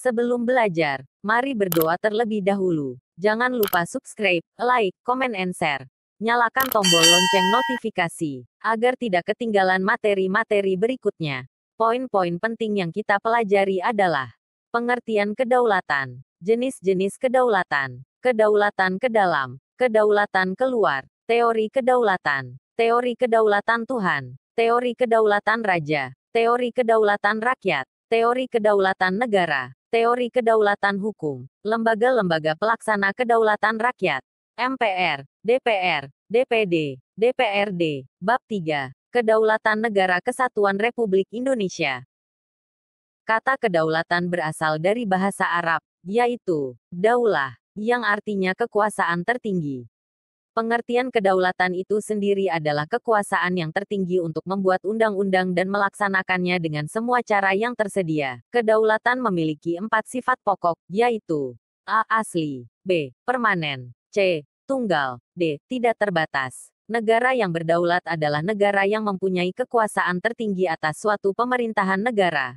Sebelum belajar, mari berdoa terlebih dahulu. Jangan lupa subscribe, like, comment, and share. Nyalakan tombol lonceng notifikasi, agar tidak ketinggalan materi-materi berikutnya. Poin-poin penting yang kita pelajari adalah pengertian kedaulatan, jenis-jenis kedaulatan, kedaulatan ke dalam, kedaulatan keluar, teori kedaulatan Tuhan, teori kedaulatan raja, teori kedaulatan rakyat, teori kedaulatan negara, teori kedaulatan hukum, lembaga-lembaga pelaksana kedaulatan rakyat, MPR, DPR, DPD, DPRD, Bab 3, Kedaulatan Negara Kesatuan Republik Indonesia. Kata kedaulatan berasal dari bahasa Arab, yaitu daulah, yang artinya kekuasaan tertinggi. Pengertian kedaulatan itu sendiri adalah kekuasaan yang tertinggi untuk membuat undang-undang dan melaksanakannya dengan semua cara yang tersedia. Kedaulatan memiliki 4 sifat pokok, yaitu A. Asli, B. Permanen, C. Tunggal, D. Tidak terbatas. Negara yang berdaulat adalah negara yang mempunyai kekuasaan tertinggi atas suatu pemerintahan negara.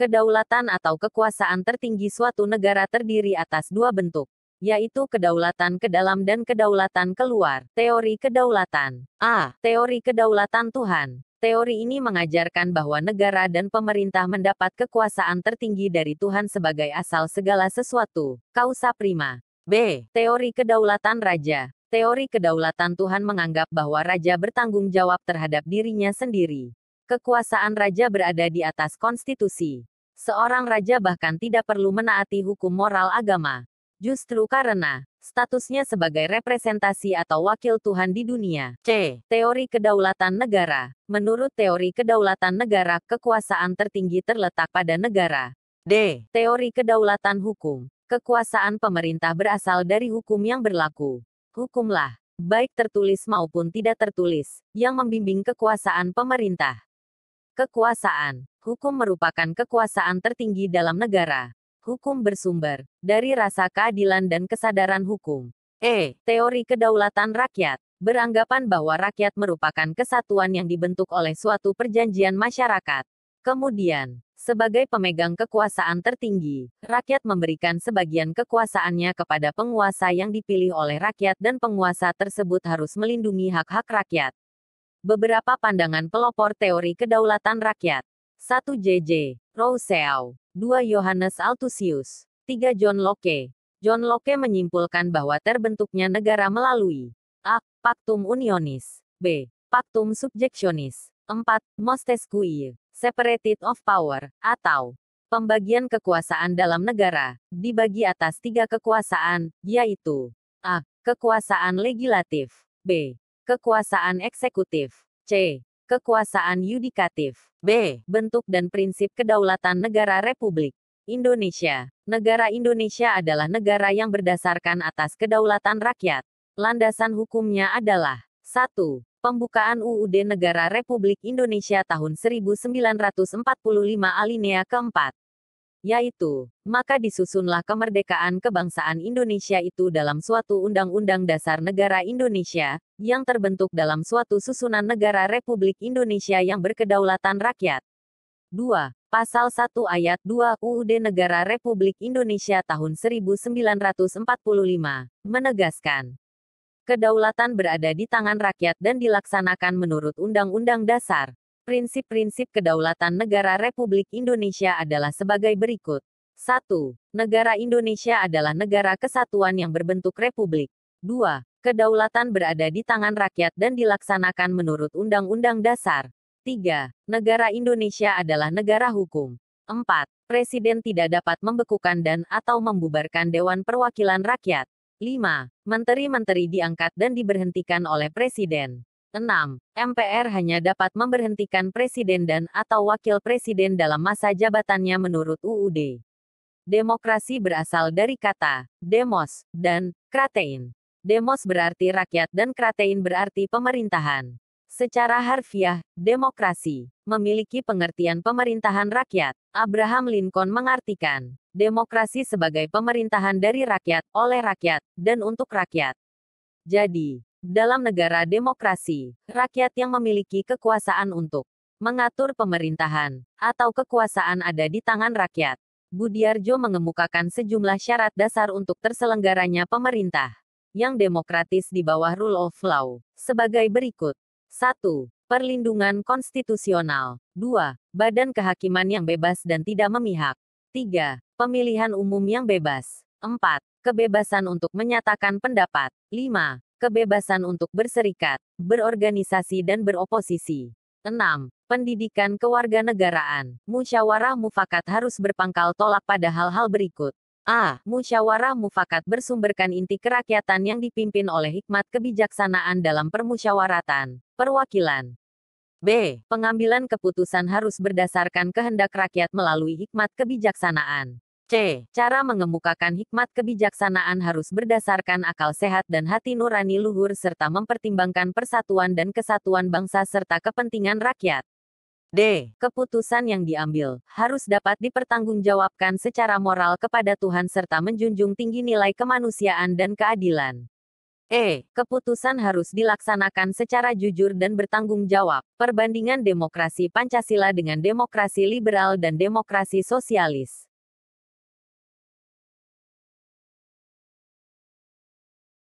Kedaulatan atau kekuasaan tertinggi suatu negara terdiri atas 2 bentuk, yaitu kedaulatan ke dalam dan kedaulatan keluar. Teori kedaulatan A. Teori kedaulatan Tuhan. Teori ini mengajarkan bahwa negara dan pemerintah mendapat kekuasaan tertinggi dari Tuhan sebagai asal segala sesuatu, causa prima. B. Teori kedaulatan raja. Teori kedaulatan Tuhan menganggap bahwa raja bertanggung jawab terhadap dirinya sendiri. Kekuasaan raja berada di atas konstitusi. Seorang raja bahkan tidak perlu menaati hukum moral agama. Justru karena statusnya sebagai representasi atau wakil Tuhan di dunia. C. Teori kedaulatan negara. Menurut teori kedaulatan negara, kekuasaan tertinggi terletak pada negara. D. Teori kedaulatan hukum. Kekuasaan pemerintah berasal dari hukum yang berlaku. Hukumlah, baik tertulis maupun tidak tertulis, yang membimbing kekuasaan pemerintah. Kekuasaan hukum merupakan kekuasaan tertinggi dalam negara. Hukum bersumber dari rasa keadilan dan kesadaran hukum. E. Teori kedaulatan rakyat. Beranggapan bahwa rakyat merupakan kesatuan yang dibentuk oleh suatu perjanjian masyarakat. Kemudian, sebagai pemegang kekuasaan tertinggi, rakyat memberikan sebagian kekuasaannya kepada penguasa yang dipilih oleh rakyat dan penguasa tersebut harus melindungi hak-hak rakyat. Beberapa pandangan pelopor teori kedaulatan rakyat. 1. J.J. Rousseau. 2. Johannes Althusius. 3. John Locke. John Locke menyimpulkan bahwa terbentuknya negara melalui A. Pactum unionis. B. Pactum subjectionis. 4. Montesquieu. Separated of power, atau pembagian kekuasaan dalam negara, dibagi atas 3 kekuasaan, yaitu A. Kekuasaan legislatif. B. Kekuasaan eksekutif. C. Kekuasaan yudikatif. B. Bentuk dan prinsip kedaulatan negara Republik Indonesia. Negara Indonesia adalah negara yang berdasarkan atas kedaulatan rakyat. Landasan hukumnya adalah 1. Pembukaan UUD Negara Republik Indonesia tahun 1945 alinea keempat. Yaitu, maka disusunlah kemerdekaan kebangsaan Indonesia itu dalam suatu Undang-Undang Dasar Negara Indonesia, yang terbentuk dalam suatu susunan negara Republik Indonesia yang berkedaulatan rakyat. 2. Pasal 1 ayat 2 UUD Negara Republik Indonesia tahun 1945, menegaskan, kedaulatan berada di tangan rakyat dan dilaksanakan menurut Undang-Undang Dasar. Prinsip-prinsip kedaulatan negara Republik Indonesia adalah sebagai berikut. 1. Negara Indonesia adalah negara kesatuan yang berbentuk republik. 2. Kedaulatan berada di tangan rakyat dan dilaksanakan menurut Undang-Undang Dasar. 3. Negara Indonesia adalah negara hukum. 4. Presiden tidak dapat membekukan dan atau membubarkan Dewan Perwakilan Rakyat. 5. Menteri-menteri diangkat dan diberhentikan oleh Presiden. 6. MPR hanya dapat memberhentikan presiden dan atau wakil presiden dalam masa jabatannya menurut UUD. Demokrasi berasal dari kata demos dan kratein. Demos berarti rakyat dan kratein berarti pemerintahan. Secara harfiah, demokrasi memiliki pengertian pemerintahan rakyat. Abraham Lincoln mengartikan demokrasi sebagai pemerintahan dari rakyat, oleh rakyat, dan untuk rakyat. Jadi, dalam negara demokrasi, rakyat yang memiliki kekuasaan untuk mengatur pemerintahan, atau kekuasaan ada di tangan rakyat. Budiarjo mengemukakan sejumlah syarat dasar untuk terselenggaranya pemerintah yang demokratis di bawah rule of law, sebagai berikut. 1. Perlindungan konstitusional. 2. Badan kehakiman yang bebas dan tidak memihak. 3. Pemilihan umum yang bebas. 4. Kebebasan untuk menyatakan pendapat. 5. Kebebasan untuk berserikat, berorganisasi dan beroposisi. 6. Pendidikan kewarganegaraan. Musyawarah mufakat harus berpangkal tolak pada hal-hal berikut. A. Musyawarah mufakat bersumberkan inti kerakyatan yang dipimpin oleh hikmat kebijaksanaan dalam permusyawaratan, perwakilan. B. Pengambilan keputusan harus berdasarkan kehendak rakyat melalui hikmat kebijaksanaan. C. Cara mengemukakan hikmat kebijaksanaan harus berdasarkan akal sehat dan hati nurani luhur serta mempertimbangkan persatuan dan kesatuan bangsa serta kepentingan rakyat. D. Keputusan yang diambil harus dapat dipertanggungjawabkan secara moral kepada Tuhan serta menjunjung tinggi nilai kemanusiaan dan keadilan. E. Keputusan harus dilaksanakan secara jujur dan bertanggung jawab. Perbandingan demokrasi Pancasila dengan demokrasi liberal dan demokrasi sosialis.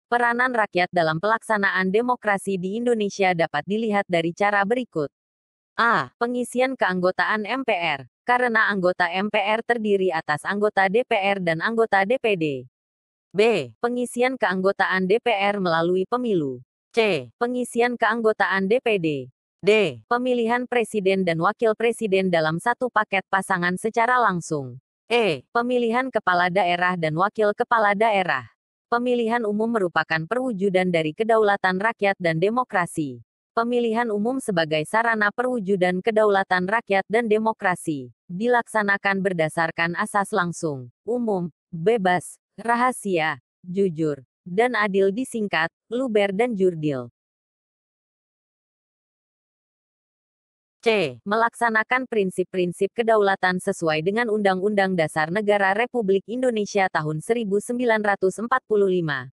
Peranan rakyat dalam pelaksanaan demokrasi di Indonesia dapat dilihat dari cara berikut. A. Pengisian keanggotaan MPR. Karena anggota MPR terdiri atas anggota DPR dan anggota DPD. B. Pengisian keanggotaan DPR melalui pemilu. C. Pengisian keanggotaan DPD. D. Pemilihan presiden dan wakil presiden dalam satu paket pasangan secara langsung. E. Pemilihan kepala daerah dan wakil kepala daerah. Pemilihan umum merupakan perwujudan dari kedaulatan rakyat dan demokrasi. Pemilihan umum sebagai sarana perwujudan kedaulatan rakyat dan demokrasi dilaksanakan berdasarkan asas langsung, umum, bebas, rahasia, jujur, dan adil, disingkat, luber dan jurdil. C. Melaksanakan prinsip-prinsip kedaulatan sesuai dengan Undang-Undang Dasar Negara Republik Indonesia tahun 1945. 1.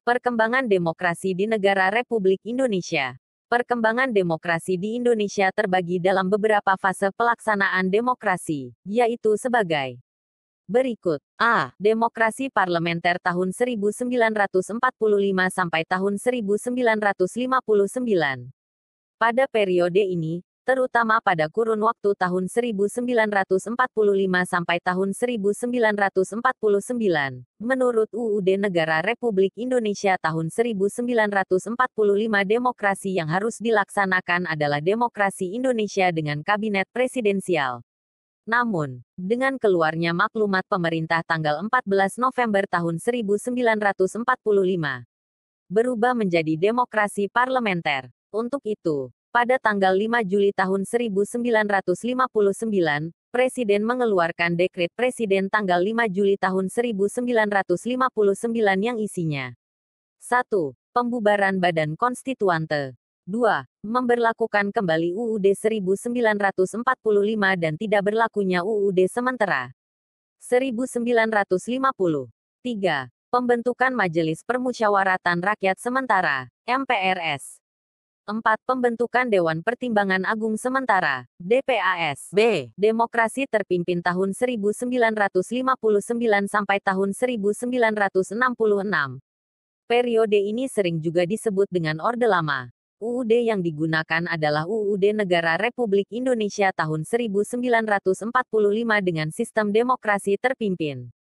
Perkembangan demokrasi di negara Republik Indonesia. Perkembangan demokrasi di Indonesia terbagi dalam beberapa fase pelaksanaan demokrasi, yaitu sebagai berikut. A. Demokrasi parlementer tahun 1945 sampai tahun 1959. Pada periode ini, terutama pada kurun waktu tahun 1945 sampai tahun 1949, menurut UUD Negara Republik Indonesia tahun 1945, demokrasi yang harus dilaksanakan adalah demokrasi Indonesia dengan kabinet presidensial. Namun, dengan keluarnya maklumat pemerintah tanggal 14 November tahun 1945, berubah menjadi demokrasi parlementer. Untuk itu, pada tanggal 5 Juli tahun 1959, Presiden mengeluarkan Dekret Presiden tanggal 5 Juli tahun 1959 yang isinya 1. Pembubaran Badan Konstituante. 2. Memberlakukan kembali UUD 1945 dan tidak berlakunya UUD sementara 1950. 3. Pembentukan Majelis Permusyawaratan Rakyat Sementara, MPRS. 4. Pembentukan Dewan Pertimbangan Agung Sementara, DPAS. B. Demokrasi terpimpin tahun 1959 sampai tahun 1966. Periode ini sering juga disebut dengan Orde Lama. UUD yang digunakan adalah UUD Negara Republik Indonesia tahun 1945 dengan sistem demokrasi terpimpin.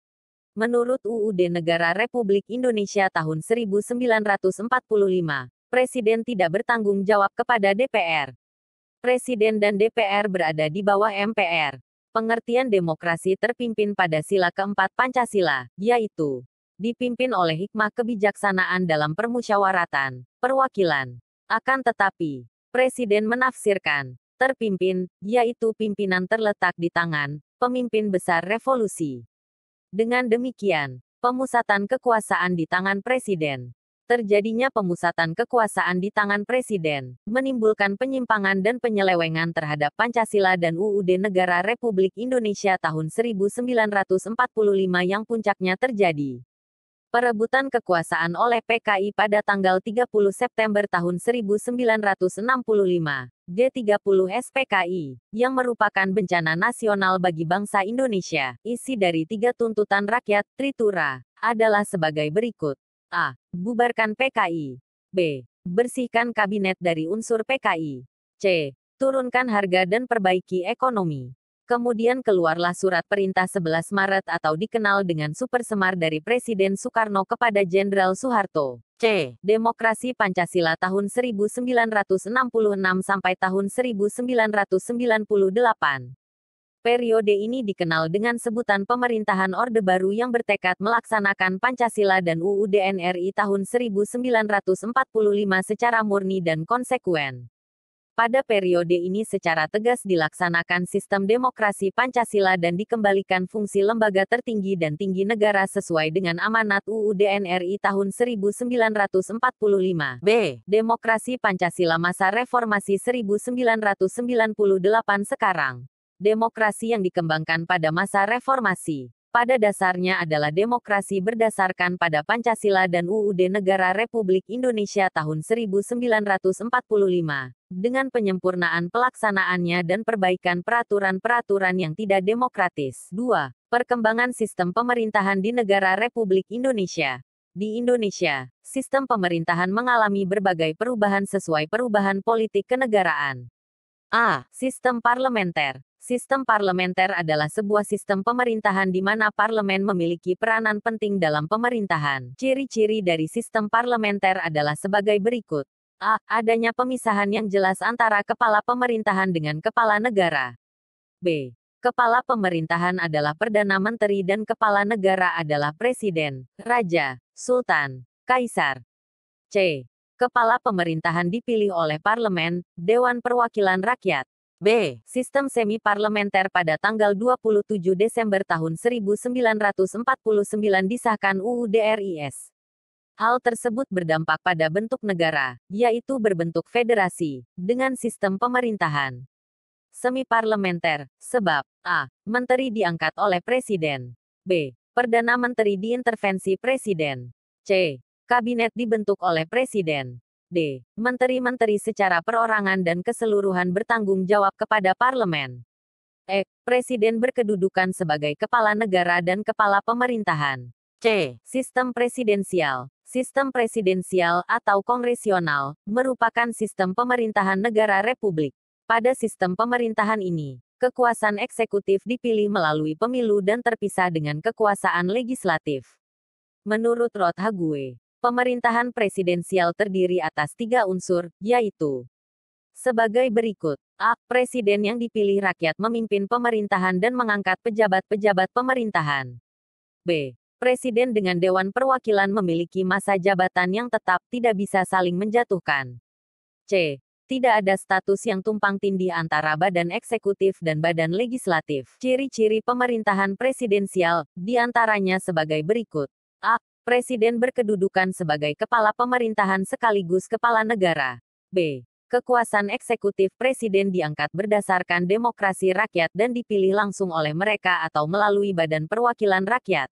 Menurut UUD Negara Republik Indonesia tahun 1945, Presiden tidak bertanggung jawab kepada DPR. Presiden dan DPR berada di bawah MPR. Pengertian demokrasi terpimpin pada sila keempat Pancasila, yaitu dipimpin oleh hikmah kebijaksanaan dalam permusyawaratan, perwakilan. Akan tetapi, Presiden menafsirkan terpimpin, yaitu pimpinan terletak di tangan pemimpin besar revolusi. Dengan demikian, pemusatan kekuasaan di tangan Presiden. Terjadinya pemusatan kekuasaan di tangan Presiden, menimbulkan penyimpangan dan penyelewengan terhadap Pancasila dan UUD Negara Republik Indonesia tahun 1945 yang puncaknya terjadi perebutan kekuasaan oleh PKI pada tanggal 30 September tahun 1965, G30 SPKI, yang merupakan bencana nasional bagi bangsa Indonesia, isi dari 3 tuntutan rakyat, Tritura, adalah sebagai berikut. A. Bubarkan PKI. B. Bersihkan kabinet dari unsur PKI. C. Turunkan harga dan perbaiki ekonomi. Kemudian keluarlah surat perintah 11 Maret atau dikenal dengan Super Semar dari Presiden Soekarno kepada Jenderal Soeharto. C. Demokrasi Pancasila tahun 1966 sampai tahun 1998. Periode ini dikenal dengan sebutan pemerintahan Orde Baru yang bertekad melaksanakan Pancasila dan UUD NRI tahun 1945 secara murni dan konsekuen. Pada periode ini secara tegas dilaksanakan sistem demokrasi Pancasila dan dikembalikan fungsi lembaga tertinggi dan tinggi negara sesuai dengan amanat UUD NRI tahun 1945. B. Demokrasi Pancasila masa reformasi 1998 sekarang. Demokrasi yang dikembangkan pada masa reformasi, pada dasarnya adalah demokrasi berdasarkan pada Pancasila dan UUD Negara Republik Indonesia tahun 1945, dengan penyempurnaan pelaksanaannya dan perbaikan peraturan-peraturan yang tidak demokratis. 2. Perkembangan sistem pemerintahan di negara Republik Indonesia. Di Indonesia, sistem pemerintahan mengalami berbagai perubahan sesuai perubahan politik kenegaraan. A. Sistem parlementer. Sistem parlementer adalah sebuah sistem pemerintahan di mana parlemen memiliki peranan penting dalam pemerintahan. Ciri-ciri dari sistem parlementer adalah sebagai berikut. A. Adanya pemisahan yang jelas antara kepala pemerintahan dengan kepala negara. B. Kepala pemerintahan adalah Perdana Menteri dan kepala negara adalah Presiden, Raja, Sultan, Kaisar. C. Kepala pemerintahan dipilih oleh Parlemen, Dewan Perwakilan Rakyat. B. Sistem semi-parlementer pada tanggal 27 Desember tahun 1949 disahkan UUD RIS. Hal tersebut berdampak pada bentuk negara, yaitu berbentuk federasi, dengan sistem pemerintahan semi-parlementer, sebab A. Menteri diangkat oleh Presiden. B. Perdana Menteri diintervensi Presiden. C. Kabinet dibentuk oleh Presiden. D. Menteri-menteri secara perorangan dan keseluruhan bertanggung jawab kepada parlemen. E. Presiden berkedudukan sebagai kepala negara dan kepala pemerintahan. C. Sistem presidensial. Sistem presidensial atau kongresional merupakan sistem pemerintahan negara republik. Pada sistem pemerintahan ini, kekuasaan eksekutif dipilih melalui pemilu dan terpisah dengan kekuasaan legislatif. Menurut Rothhague, pemerintahan presidensial terdiri atas 3 unsur, yaitu sebagai berikut. A. Presiden yang dipilih rakyat memimpin pemerintahan dan mengangkat pejabat-pejabat pemerintahan. B. Presiden dengan Dewan Perwakilan memiliki masa jabatan yang tetap, tidak bisa saling menjatuhkan. C. Tidak ada status yang tumpang tindih antara badan eksekutif dan badan legislatif. Ciri-ciri pemerintahan presidensial, diantaranya sebagai berikut. A. Presiden berkedudukan sebagai kepala pemerintahan sekaligus kepala negara. B. Kekuasaan eksekutif presiden diangkat berdasarkan demokrasi rakyat dan dipilih langsung oleh mereka atau melalui Badan Perwakilan Rakyat.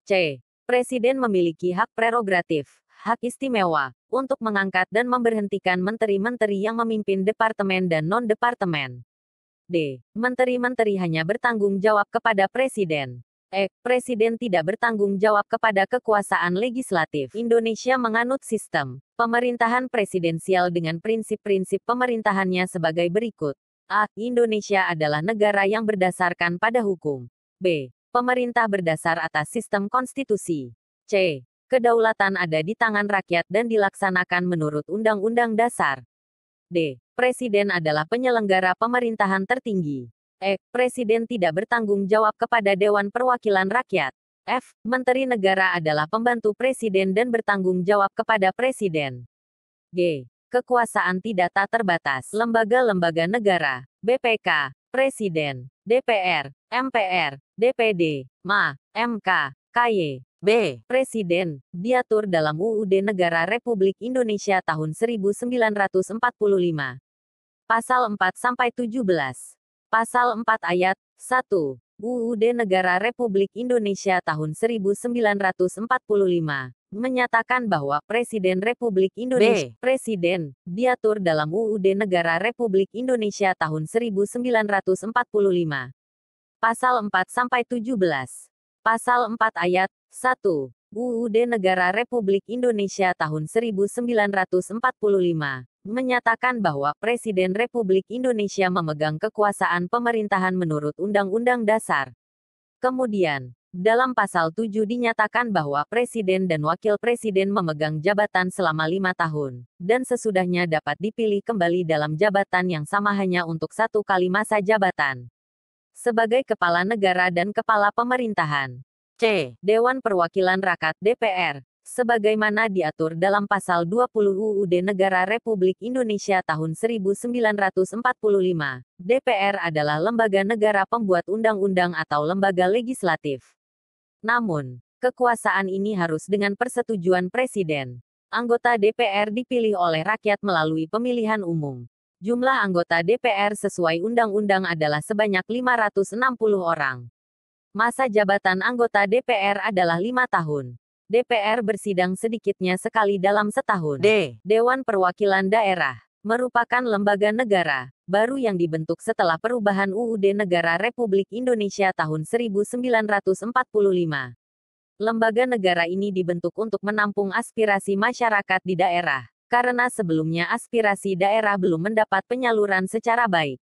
C. Presiden memiliki hak prerogatif, hak istimewa, untuk mengangkat dan memberhentikan menteri-menteri yang memimpin departemen dan non-departemen. D. Menteri-menteri hanya bertanggung jawab kepada Presiden. E. Presiden tidak bertanggung jawab kepada kekuasaan legislatif. Indonesia menganut sistem pemerintahan presidensial dengan prinsip-prinsip pemerintahannya sebagai berikut. A. Indonesia adalah negara yang berdasarkan pada hukum. B. Pemerintah berdasar atas sistem konstitusi. C. Kedaulatan ada di tangan rakyat dan dilaksanakan menurut Undang-Undang Dasar. D. Presiden adalah penyelenggara pemerintahan tertinggi. E. Presiden tidak bertanggung jawab kepada Dewan Perwakilan Rakyat. F. Menteri negara adalah pembantu presiden dan bertanggung jawab kepada presiden. G. Kekuasaan tidak tak terbatas. Lembaga-lembaga negara, BPK, Presiden, DPR, MPR, DPD, MA, MK, KY. B. Presiden, diatur dalam UUD Negara Republik Indonesia tahun 1945. Pasal 4-17. Pasal 4 ayat 1. UUD Negara Republik Indonesia tahun 1945 menyatakan bahwa Presiden Republik Indonesia Presiden diatur dalam UUD Negara Republik Indonesia tahun 1945. Pasal 4-17. Pasal 4 ayat 1. UUD Negara Republik Indonesia tahun 1945 menyatakan bahwa Presiden Republik Indonesia memegang kekuasaan pemerintahan menurut Undang-Undang Dasar. Kemudian, dalam pasal 7 dinyatakan bahwa Presiden dan Wakil Presiden memegang jabatan selama 5 tahun, dan sesudahnya dapat dipilih kembali dalam jabatan yang sama hanya untuk 1 kali masa jabatan. Sebagai Kepala Negara dan Kepala Pemerintahan. C. Dewan Perwakilan Rakyat DPR. Sebagaimana diatur dalam pasal 20 UUD Negara Republik Indonesia tahun 1945, DPR adalah lembaga negara pembuat undang-undang atau lembaga legislatif. Namun, kekuasaan ini harus dengan persetujuan Presiden. Anggota DPR dipilih oleh rakyat melalui pemilihan umum. Jumlah anggota DPR sesuai undang-undang adalah sebanyak 560 orang. Masa jabatan anggota DPR adalah 5 tahun. DPR bersidang sedikitnya sekali dalam setahun. D. Dewan Perwakilan Daerah merupakan lembaga negara baru yang dibentuk setelah perubahan UUD Negara Republik Indonesia tahun 1945. Lembaga negara ini dibentuk untuk menampung aspirasi masyarakat di daerah, karena sebelumnya aspirasi daerah belum mendapat penyaluran secara baik.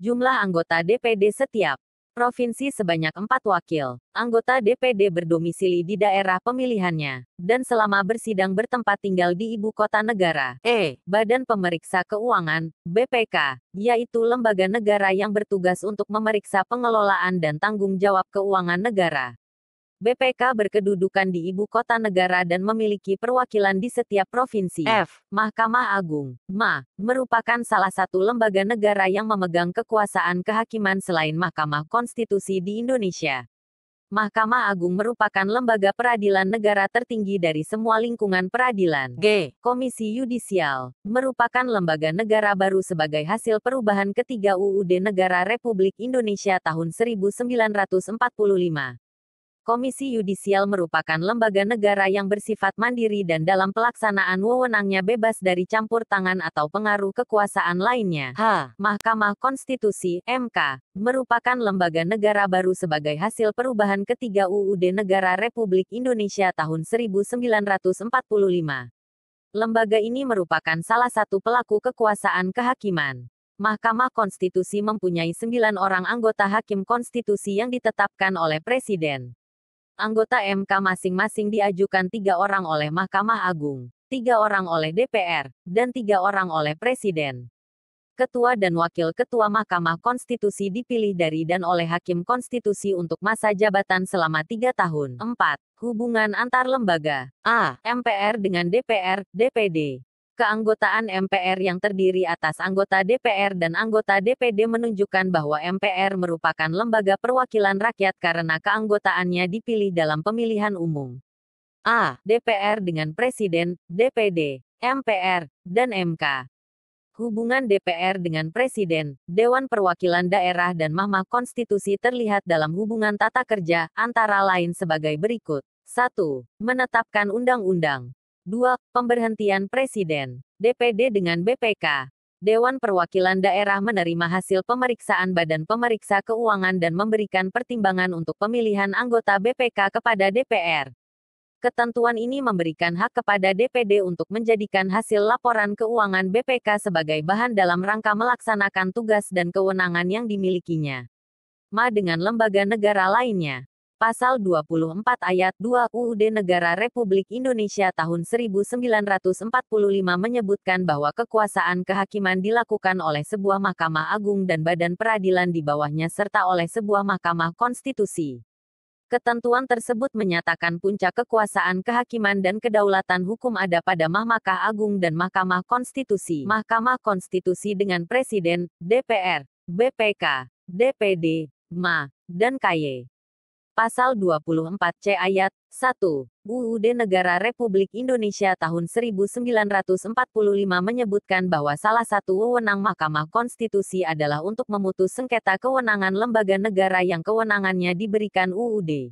Jumlah anggota DPD setiap provinsi sebanyak 4 wakil. Anggota DPD berdomisili di daerah pemilihannya, dan selama bersidang bertempat tinggal di ibu kota negara. E. Badan Pemeriksa Keuangan, BPK, yaitu lembaga negara yang bertugas untuk memeriksa pengelolaan dan tanggung jawab keuangan negara. BPK berkedudukan di ibu kota negara dan memiliki perwakilan di setiap provinsi. F. Mahkamah Agung, MA, merupakan salah satu lembaga negara yang memegang kekuasaan kehakiman selain Mahkamah Konstitusi di Indonesia. Mahkamah Agung merupakan lembaga peradilan negara tertinggi dari semua lingkungan peradilan. G. Komisi Yudisial, merupakan lembaga negara baru sebagai hasil perubahan ketiga UUD Negara Republik Indonesia tahun 1945. Komisi Yudisial merupakan lembaga negara yang bersifat mandiri dan dalam pelaksanaan wewenangnya bebas dari campur tangan atau pengaruh kekuasaan lainnya. H. Mahkamah Konstitusi, MK, merupakan lembaga negara baru sebagai hasil perubahan ketiga UUD Negara Republik Indonesia tahun 1945. Lembaga ini merupakan salah satu pelaku kekuasaan kehakiman. Mahkamah Konstitusi mempunyai 9 orang anggota hakim konstitusi yang ditetapkan oleh Presiden. Anggota MK masing-masing diajukan 3 orang oleh Mahkamah Agung, 3 orang oleh DPR, dan 3 orang oleh Presiden. Ketua dan Wakil Ketua Mahkamah Konstitusi dipilih dari dan oleh Hakim Konstitusi untuk masa jabatan selama 3 tahun. 4. Hubungan antar lembaga. A. MPR dengan DPR, DPD. Keanggotaan MPR yang terdiri atas anggota DPR dan anggota DPD menunjukkan bahwa MPR merupakan lembaga perwakilan rakyat karena keanggotaannya dipilih dalam pemilihan umum. A. DPR dengan Presiden, DPD, MPR, dan MK. Hubungan DPR dengan Presiden, Dewan Perwakilan Daerah dan Mahkamah Konstitusi terlihat dalam hubungan tata kerja, antara lain sebagai berikut. 1. Menetapkan undang-undang. 2. Pemberhentian Presiden. DPD dengan BPK. Dewan Perwakilan Daerah menerima hasil pemeriksaan Badan Pemeriksa Keuangan dan memberikan pertimbangan untuk pemilihan anggota BPK kepada DPR. Ketentuan ini memberikan hak kepada DPD untuk menjadikan hasil laporan keuangan BPK sebagai bahan dalam rangka melaksanakan tugas dan kewenangan yang dimilikinya. Ma dengan lembaga negara lainnya. Pasal 24 ayat 2 UUD Negara Republik Indonesia tahun 1945 menyebutkan bahwa kekuasaan kehakiman dilakukan oleh sebuah Mahkamah Agung dan badan peradilan di bawahnya serta oleh sebuah Mahkamah Konstitusi. Ketentuan tersebut menyatakan puncak kekuasaan kehakiman dan kedaulatan hukum ada pada Mahkamah Agung dan Mahkamah Konstitusi. Mahkamah Konstitusi dengan Presiden, DPR, BPK, DPD, MA, dan KY. Pasal 24C ayat 1 UUD Negara Republik Indonesia tahun 1945 menyebutkan bahwa salah satu wewenang Mahkamah Konstitusi adalah untuk memutus sengketa kewenangan lembaga negara yang kewenangannya diberikan UUD.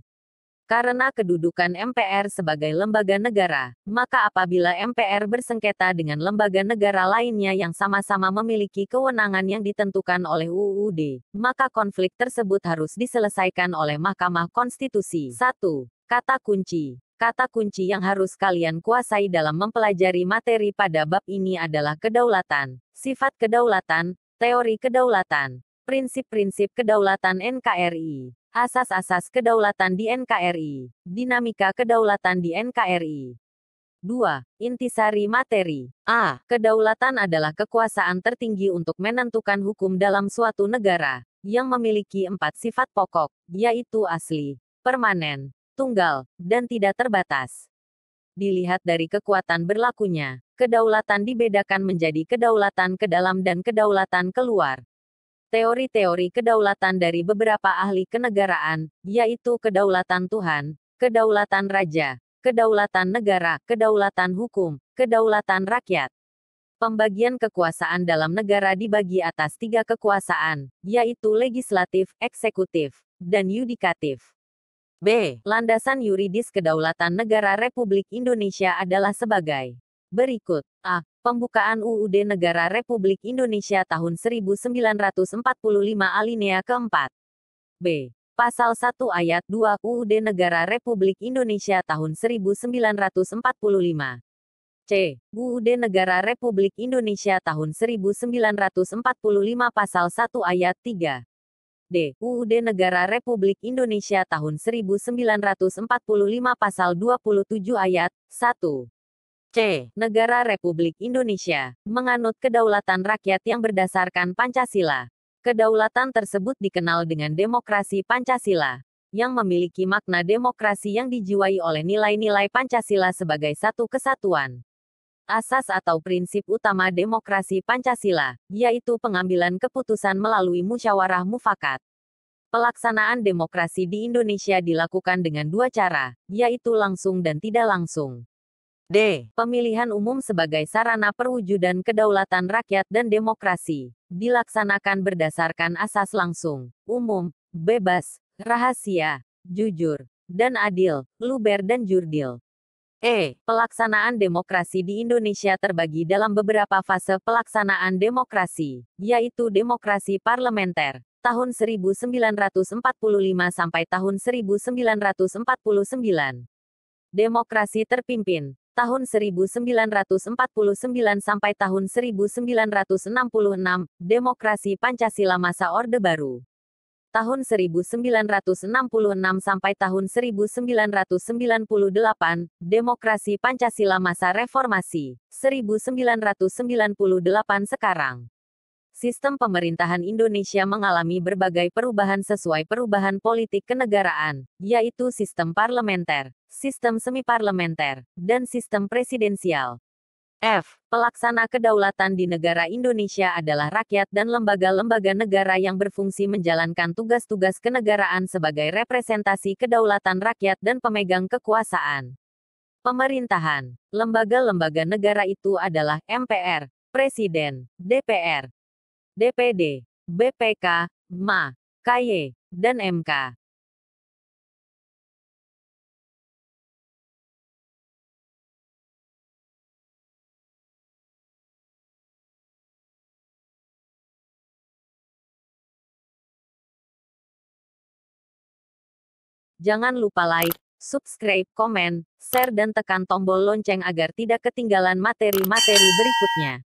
Karena kedudukan MPR sebagai lembaga negara, maka apabila MPR bersengketa dengan lembaga negara lainnya yang sama-sama memiliki kewenangan yang ditentukan oleh UUD, maka konflik tersebut harus diselesaikan oleh Mahkamah Konstitusi. 1. Kata kunci. Kata kunci yang harus kalian kuasai dalam mempelajari materi pada bab ini adalah kedaulatan, sifat kedaulatan, teori kedaulatan, prinsip-prinsip kedaulatan NKRI. Asas-asas kedaulatan di NKRI. Dinamika kedaulatan di NKRI. 2. Intisari materi. A. Kedaulatan adalah kekuasaan tertinggi untuk menentukan hukum dalam suatu negara, yang memiliki 4 sifat pokok, yaitu asli, permanen, tunggal, dan tidak terbatas. Dilihat dari kekuatan berlakunya, kedaulatan dibedakan menjadi kedaulatan ke dalam dan kedaulatan keluar. Teori-teori kedaulatan dari beberapa ahli kenegaraan, yaitu kedaulatan Tuhan, kedaulatan raja, kedaulatan negara, kedaulatan hukum, kedaulatan rakyat. Pembagian kekuasaan dalam negara dibagi atas 3 kekuasaan, yaitu legislatif, eksekutif, dan yudikatif. B. Landasan yuridis kedaulatan negara Republik Indonesia adalah sebagai berikut. A. Pembukaan UUD Negara Republik Indonesia tahun 1945 alinea keempat. B. Pasal 1 ayat 2 UUD Negara Republik Indonesia tahun 1945. C. UUD Negara Republik Indonesia tahun 1945 pasal 1 ayat 3. D. UUD Negara Republik Indonesia tahun 1945 pasal 27 ayat 1. C. Negara Republik Indonesia menganut kedaulatan rakyat yang berdasarkan Pancasila. Kedaulatan tersebut dikenal dengan demokrasi Pancasila, yang memiliki makna demokrasi yang dijiwai oleh nilai-nilai Pancasila sebagai satu kesatuan. Asas atau prinsip utama demokrasi Pancasila, yaitu pengambilan keputusan melalui musyawarah mufakat. Pelaksanaan demokrasi di Indonesia dilakukan dengan 2 cara, yaitu langsung dan tidak langsung. D. Pemilihan umum sebagai sarana perwujudan kedaulatan rakyat dan demokrasi, dilaksanakan berdasarkan asas langsung, umum, bebas, rahasia, jujur, dan adil, luber dan jurdil. E. Pelaksanaan demokrasi di Indonesia terbagi dalam beberapa fase pelaksanaan demokrasi, yaitu demokrasi parlementer, tahun 1945 sampai tahun 1949. Demokrasi terpimpin, tahun 1949 sampai tahun 1966, demokrasi Pancasila masa Orde Baru. Tahun 1966 sampai tahun 1998, demokrasi Pancasila masa Reformasi, 1998 sekarang. Sistem pemerintahan Indonesia mengalami berbagai perubahan sesuai perubahan politik kenegaraan, yaitu sistem parlementer, sistem semi-parlementer, dan sistem presidensial. F. Pelaksana kedaulatan di negara Indonesia adalah rakyat dan lembaga-lembaga negara yang berfungsi menjalankan tugas-tugas kenegaraan sebagai representasi kedaulatan rakyat dan pemegang kekuasaan pemerintahan. Lembaga-lembaga negara itu adalah MPR, Presiden, DPR, DPD, BPK, MA, KY, dan MK. Jangan lupa like, subscribe, komen, share dan tekan tombol lonceng agar tidak ketinggalan materi-materi berikutnya.